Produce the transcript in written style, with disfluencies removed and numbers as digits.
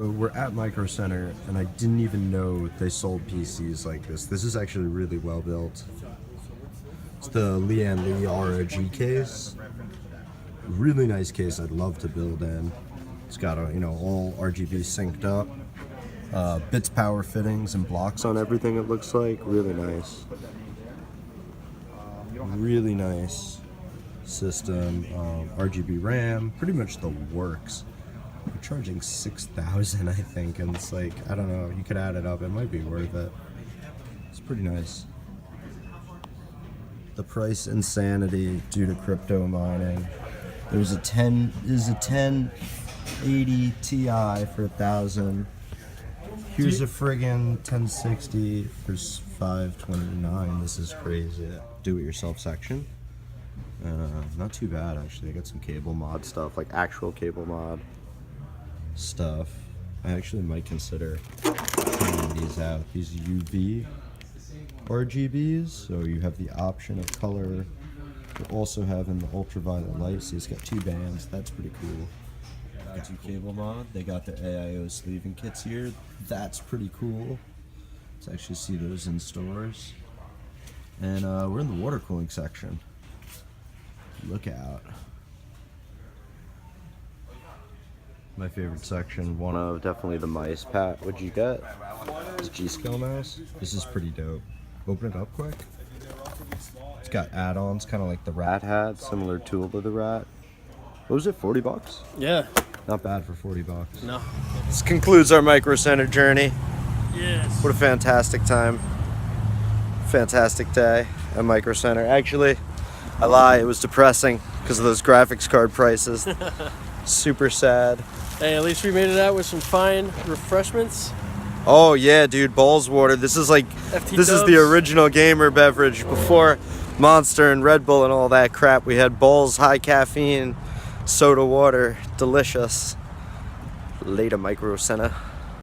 So we're at Micro Center, and I didn't even know they sold PCs like this. This is actually really well built. It's the Lian Li ROG case. Really nice case. I'd love to build in. It's got a, all RGB synced up. Bits power fittings and blocks on everything. It looks like really nice. Really nice system. RGB RAM, pretty much the works. We're charging $6,000, I think, and it's like, I don't know, you could add it up, it might be worth it. It's pretty nice. The price insanity due to crypto mining. There's a 1080 Ti for $1,000. Here's a friggin' 1060 for $529. This is crazy. Do-it-yourself section. Not too bad, actually. I got some cable mod stuff, like actual cable mod stuff. I actually might consider trying these out. These UV RGBs, so you have the option of color. You also have in the ultraviolet light, so it's got 2 bands. That's pretty cool. Got 2 cable mod. They got their AIO sleeving kits here. That's pretty cool. Let's actually see those in stores. And we're in the water cooling section. Look out. My favorite section, one of definitely the mice. Pat, what'd you get? It's G-Skill mouse. This is pretty dope. Open it up quick. It's got add-ons, kind of like the rat hat, similar tool to the rat. What was it, 40 bucks? Yeah. Not bad for 40 bucks. No. This concludes our Micro Center journey. Yes. What a fantastic time. Fantastic day at Micro Center. Actually, I lie, it was depressing because of those graphics card prices. Super sad. Hey, at least we made it out with some fine refreshments. Oh yeah, dude, Balls water. This is like, this is the original gamer beverage. Before Monster and Red Bull and all that crap, we had Balls high caffeine soda water. Delicious. Later, Micro Center.